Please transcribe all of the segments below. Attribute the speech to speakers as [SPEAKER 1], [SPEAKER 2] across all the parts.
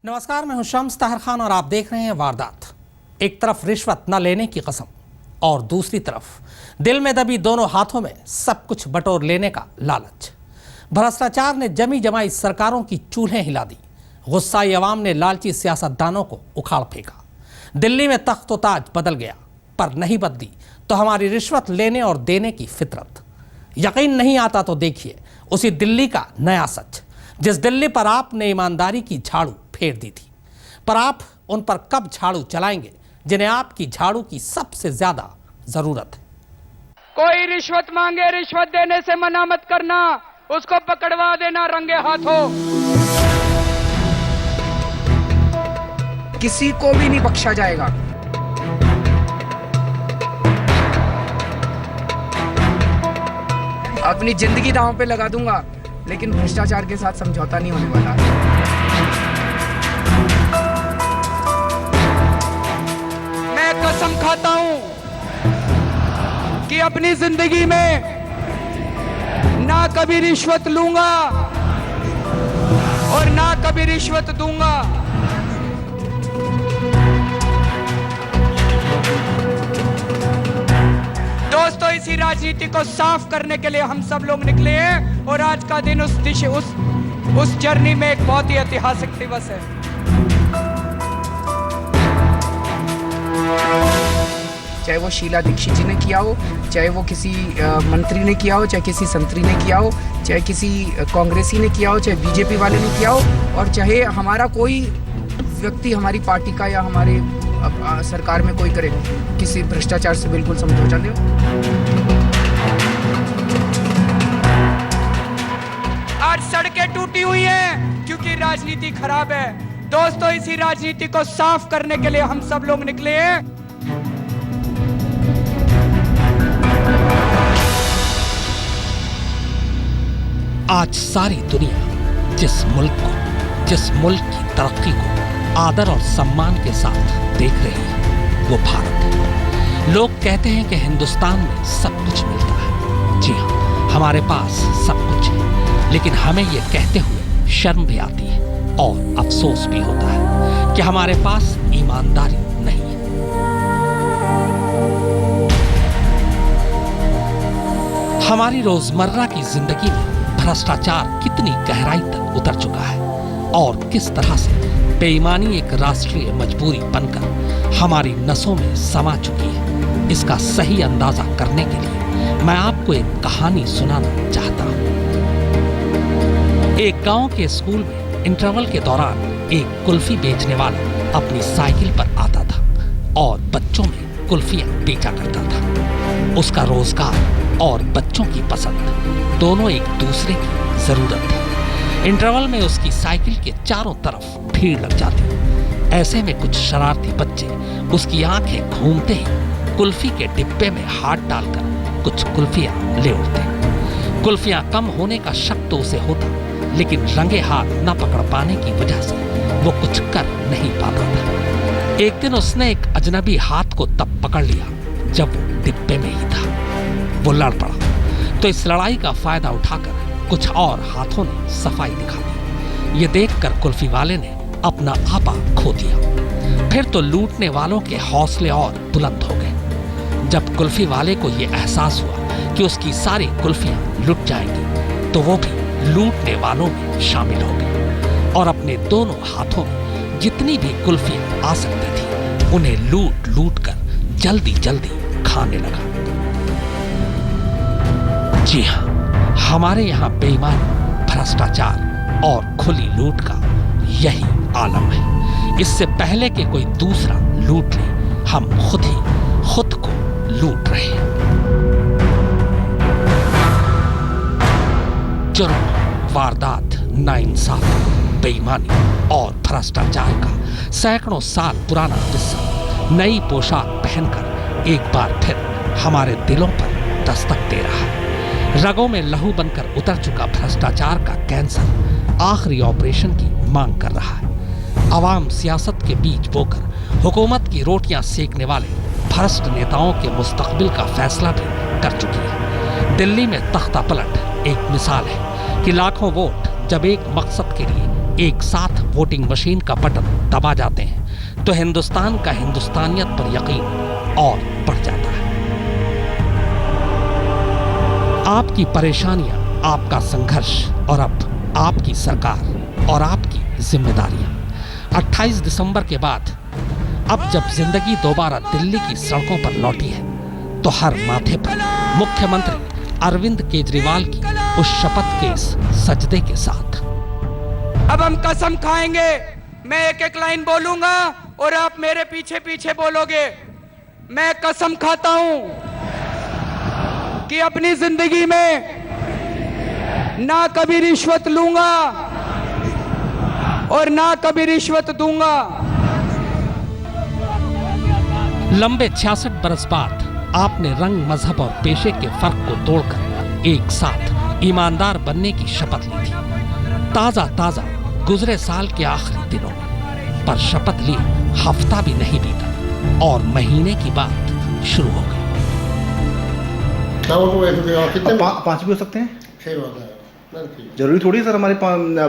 [SPEAKER 1] नमस्कार, मैं हूं शम्स ताहिर खान और आप देख रहे हैं वारदात। एक तरफ रिश्वत न लेने की कसम और दूसरी तरफ दिल में दबी दोनों हाथों में सब कुछ बटोर लेने का लालच। भ्रष्टाचार ने जमी जमाई सरकारों की चूल्हें हिला दी। गुस्साई अवाम ने लालची सियासतदानों को उखाड़ फेंका। दिल्ली में तख्त व ताज बदल गया, पर नहीं बदली तो हमारी रिश्वत लेने और देने की फितरत। यकीन नहीं आता तो देखिए उसी दिल्ली का नया सच, जिस दिल्ली पर आपने ईमानदारी की झाड़ू फेर दी थी। पर आप उन पर कब झाड़ू चलाएंगे जिन्हें आपकी झाड़ू की सबसे ज्यादा जरूरत है।
[SPEAKER 2] कोई रिश्वत मांगे, रिश्वत देने से मना मत करना, उसको पकड़वा देना रंगे हाथों।
[SPEAKER 3] किसी को भी नहीं बख्शा जाएगा। अपनी जिंदगी दांव पे लगा दूंगा, लेकिन भ्रष्टाचार के साथ समझौता नहीं होने वाला।
[SPEAKER 2] मैं कसम खाता हूं कि अपनी जिंदगी में ना कभी रिश्वत लूंगा और ना कभी रिश्वत दूंगा। दोस्तों, इसी राजनीति को साफ करने के लिए हम सब लोग निकले हैं और आज का दिन उस जर्नी में एक बहुत ही ऐतिहासिक दिवस है।
[SPEAKER 3] चाहे वो शीला दीक्षित जी ने किया हो, चाहे वो किसी मंत्री ने किया हो, चाहे किसी संतरी ने किया हो, चाहे किसी कांग्रेसी ने किया हो, चाहे बीजेपी वाले ने किया हो, और चाहे हमारा कोई व्यक्ति हमारी पार्टी का या हमारे सरकार में कोई करे, किसी भ्रष्टाचार से बिल्कुल समझौता नहीं हो।
[SPEAKER 2] आज सड़कें टूटी हुई हैं क्योंकि राजनीति खराब है। दोस्तों, इसी राजनीति को साफ करने के लिए हम सब लोग निकले हैं।
[SPEAKER 1] आज सारी दुनिया जिस मुल्क की तरक्की को आदर और सम्मान के साथ देख रही है वो भारत है। लोग कहते हैं कि हिंदुस्तान में सब कुछ मिलता है। जी हाँ, हमारे पास सब कुछ है, लेकिन हमें ये कहते हुए शर्म भी आती है और अफसोस भी होता है कि हमारे पास ईमानदारी नहीं है। हमारी रोजमर्रा की जिंदगी में भ्रष्टाचार कितनी गहराई तक उतर चुका है और किस तरह से बेईमानी एक राष्ट्रीय मजबूरी बनकर हमारी नसों में समा चुकी है, इसका सही अंदाजा करने के लिए मैं आपको एक कहानी सुनाना चाहता हूं। एक गांव के स्कूल में इंटरवल के दौरान एक कुल्फी बेचने वाला अपनी साइकिल पर आता था और बच्चों में कुल्फियां बेचा करता था। उसका रोजगार और बच्चों की पसंद दोनों एक दूसरे की जरूरत थी। इंटरवल में उसकी साइकिल के चारों तरफ भीड़ लग जाती। ऐसे में कुछ शरारती बच्चे उसकी आंखें घूमते ही कुल्फी के डिब्बे में हाथ डालकर कुछ कुल्फियां ले उठते। कुल्फियां कम होने का शक तो उसे होता, लेकिन रंगे हाथ न पकड़ पाने की वजह से वो कुछ कर नहीं पाता था। एक दिन उसने एक अजनबी हाथ को तब पकड़ लिया जब वो डिब्बे में ही था। वो लड़ पड़ा तो इस लड़ाई का फायदा उठाकर कुछ और हाथों ने सफाई दिखा दी। ये देखकर कुल्फी वाले ने अपना आपा खो दिया। फिर तो लूटने वालों के हौसले और बुलंद हो गए। जब कुल्फी वाले को ये एहसास हुआ कि उसकी सारी कुल्फियां लुट जाएंगी, तो वो भी लूटने वालों में शामिल हो गए और अपने दोनों हाथों में जितनी भी कुल्फियां आ सकती थी उन्हें लूट लूट कर जल्दी जल्दी खाने लगा। जी हाँ, हमारे यहाँ बेईमानी, भ्रष्टाचार और खुली लूट का यही आलम है। इससे पहले कि कोई दूसरा लूट ले, हम खुद ही खुद को लूट रहे हैं। जुर्म, वारदात, नाइंसाफी, बेईमानी और भ्रष्टाचार का सैकड़ों साल पुराना किस्सा नई पोशाक पहनकर एक बार फिर हमारे दिलों पर दस्तक दे रहा है। रगों में लहू बनकर उतर चुका भ्रष्टाचार का कैंसर आखिरी ऑपरेशन की मांग कर रहा है। आवाम सियासत के बीच बोकर हुकूमत की रोटियां सेकने वाले भ्रष्ट नेताओं के मुस्तकबिल का फैसला भी कर चुकी है। दिल्ली में तख्ता पलट एक मिसाल है कि लाखों वोट जब एक मकसद के लिए एक साथ वोटिंग मशीन का बटन दबा जाते हैं तो हिंदुस्तान का हिंदुस्तानियत पर यकीन और बढ़ जाता है। आपकी परेशानियां, आपका संघर्ष और अब आपकी सरकार और आपकी जिम्मेदारियां। 28 दिसंबर के बाद अब जब जिंदगी दोबारा दिल्ली की सड़कों पर लौटी है तो हर माथे पर मुख्यमंत्री अरविंद केजरीवाल की उस शपथ के इस सजदे के साथ।
[SPEAKER 2] अब हम कसम खाएंगे, मैं एक एक लाइन बोलूंगा और आप मेरे पीछे पीछे बोलोगे। मैं कसम खाता हूं कि अपनी जिंदगी में ना कभी रिश्वत लूंगा और ना कभी रिश्वत दूंगा।
[SPEAKER 1] लंबे 66 बरस बाद आपने रंग, मजहब और पेशे के फर्क को तोड़कर एक साथ ईमानदार बनने की शपथ ली थी। ताजा ताजा गुजरे साल के आखिरी दिनों में, पर शपथ लिए हफ्ता भी नहीं बीता और महीने की बात शुरू हो गई।
[SPEAKER 4] कितने 5 भी हो सकते हैं?
[SPEAKER 5] सही बात है।
[SPEAKER 4] जरूरी थोड़ी है सर हमारे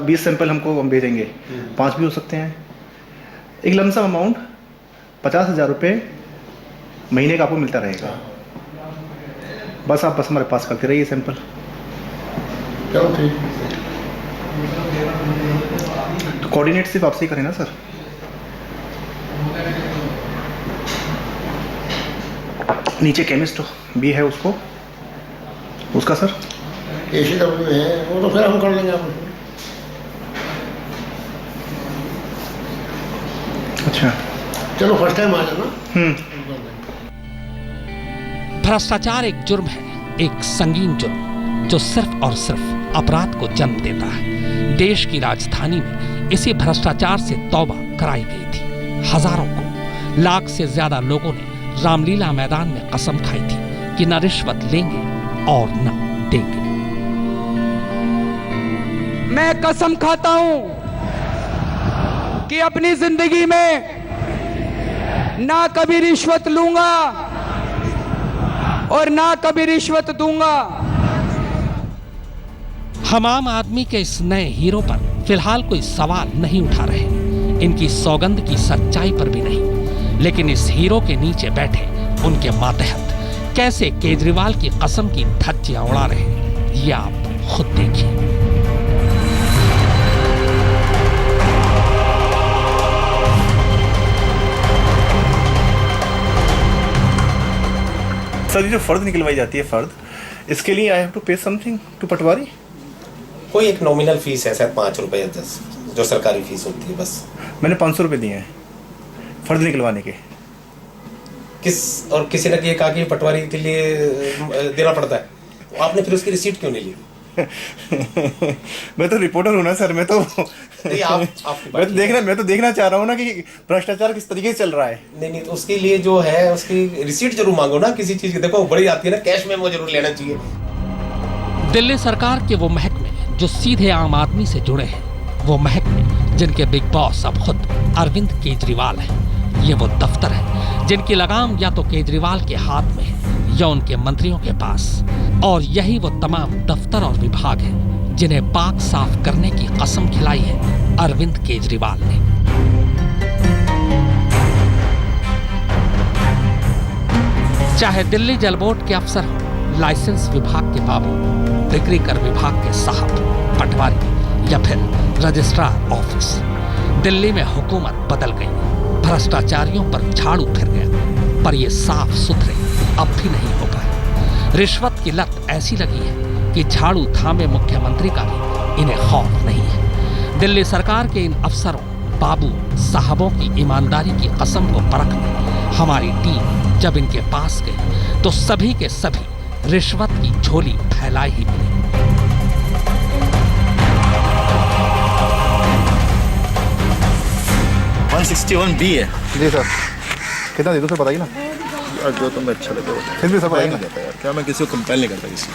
[SPEAKER 4] 20 सैंपल हम भेजेंगे, 5 भी हो सकते हैं। एक लमसम अमाउंट 50,000 रुपये महीने का आपको मिलता रहेगा। बस आप हमारे पास करते रहिए सैंपल।
[SPEAKER 5] चलो ठीक।
[SPEAKER 4] तो कोऑर्डिनेट सिर्फ आपसे ही करें ना सर। नीचे केमिस्ट भी है उसका सर
[SPEAKER 5] ACW है, वो तो फिर हम कर लेंगे।
[SPEAKER 4] अच्छा
[SPEAKER 5] चलो फर्स्ट टाइम आ जाना।
[SPEAKER 1] भ्रष्टाचार एक जुर्म है, एक संगीन जुर्म जो सिर्फ और सिर्फ अपराध को जन्म देता है। देश की राजधानी में इसी भ्रष्टाचार से तौबा कराई गई थी। हजारों को, लाख से ज्यादा लोगों ने रामलीला मैदान में कसम खाई थी कि न रिश्वत लेंगे और न देंगे।
[SPEAKER 2] मैं कसम खाता हूं कि अपनी जिंदगी में ना कभी रिश्वत लूंगा और ना कभी रिश्वत दूंगा।
[SPEAKER 1] हम आम आदमी के इस नए हीरो पर फिलहाल कोई सवाल नहीं उठा रहे, इनकी सौगंध की सच्चाई पर भी नहीं, लेकिन इस हीरो के नीचे बैठे उनके मातहत कैसे केजरीवाल की कसम की धज्जियां उड़ा रहे हैं, ये आप खुद देखिए।
[SPEAKER 4] सर, ये जो फर्द निकलवाई जाती है फर्द, इसके लिए आई हैव टू पे समथिंग टू पटवारी?
[SPEAKER 6] कोई एक नॉमिनल फीस है सर, 5 रुपए जो सरकारी फीस होती है बस।
[SPEAKER 4] मैंने 500 रुपये दिए हैं फर्द निकलवाने के।
[SPEAKER 6] किसी ने ये कहा कि पटवारी के लिए देना पड़ता है, तो आपने फिर उसकी रिसीट क्यों नहीं ली?
[SPEAKER 4] मैं तो रिपोर्टर हूँ ना सर, मैं तो देखना चाह रहा हूँ ना कि भ्रष्टाचार किस तरीके से चल रहा है।
[SPEAKER 6] नहीं, तो उसके लिए जो है उसकी रिसीट जरूर मांगो ना किसी चीज की। देखो बड़ी आती है ना, कैश मेमो जरूर लेना चाहिए।
[SPEAKER 1] दिल्ली सरकार के वो महकमे जो सीधे आम आदमी से जुड़े हैं, वो महकमे जिनके बिग बॉस अब खुद अरविंद केजरीवाल हैं, ये वो दफ्तर है जिनकी लगाम या तो केजरीवाल के हाथ में है या उनके मंत्रियों के पास, और यही वो तमाम दफ्तर और विभाग हैं जिन्हें पाक साफ करने की कसम खिलाई है अरविंद केजरीवाल ने। चाहे दिल्ली जल बोर्ड के अफसर हो, लाइसेंस विभाग के बाबू, बिक्री कर विभाग के साहब, पटवारी या फिर रजिस्ट्रार ऑफिस, दिल्ली में हुकूमत बदल गई, भ्रष्टाचारियों पर झाड़ू फिर गया, पर ये साफ सुथरे अब भी नहीं हो पाए। रिश्वत की लत ऐसी लगी है कि झाड़ू थामे मुख्यमंत्री का भी इन्हें खौफ नहीं है। दिल्ली सरकार के इन अफसरों, बाबू, साहबों की ईमानदारी की कसम को परखने हमारी टीम जब इनके पास गई तो सभी के सभी रिश्वत की झोली फैलाई ही मिली।
[SPEAKER 7] B है
[SPEAKER 4] जी सर, कितना दे दो सर बताइए ना।
[SPEAKER 7] जो तुम्हें अच्छा लगे
[SPEAKER 4] फिर भी सर बताइए ना।
[SPEAKER 7] यार क्या मैं किसी को कंपेल नहीं करता किसी।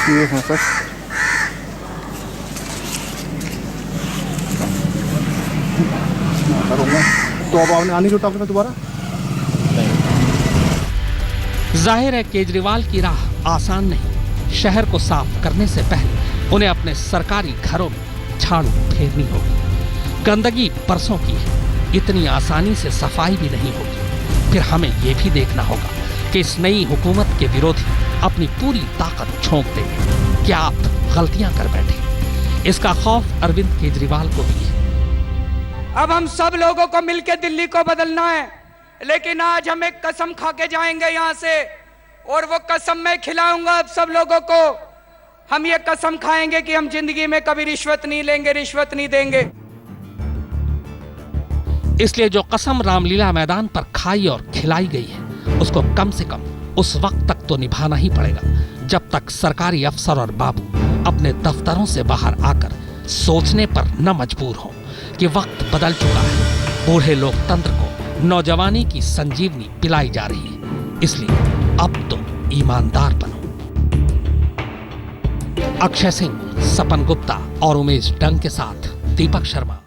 [SPEAKER 4] ये है सर। तो अब आपने आने की टाइम दोबारा
[SPEAKER 1] जाहिर है केजरीवाल की राह आसान नहीं। शहर को साफ करने से पहले उन्हें अपने सरकारी घरों में झाड़ू फेरनी होगी। गंदगी बरसों की है, इतनी आसानी से सफाई भी नहीं होगी। फिर हमें ये भी देखना होगा कि इस नई हुकूमत के विरोधी अपनी पूरी ताकत झोंक देंगे। क्या आप गलतियां कर बैठे? इसका खौफ अरविंद केजरीवाल को भी है।
[SPEAKER 2] अब हम सब लोगों को मिलकर दिल्ली को बदलना है, लेकिन आज हम एक कसम खा के जाएंगे यहां से, और वो कसम मैं खिलाऊंगा अब सब लोगों को। हम ये कसम खाएंगे कि हम जिंदगी में कभी रिश्वत नहीं लेंगे, रिश्वत नहीं देंगे।
[SPEAKER 1] इसलिए जो कसम रामलीला मैदान पर खाई और खिलाई गई है, उसको कम से कम उस वक्त तक तो निभाना ही पड़ेगा जब तक सरकारी अफसर और बाबू अपने दफ्तरों से बाहर आकर सोचने पर न मजबूर हो कि वक्त बदल चुका है। बूढ़े लोकतंत्र को नौजवानी की संजीवनी पिलाई जा रही है, इसलिए अब तो ईमानदार बनो। अक्षय सिंह, सपन गुप्ता और उमेश डंग के साथ दीपक शर्मा,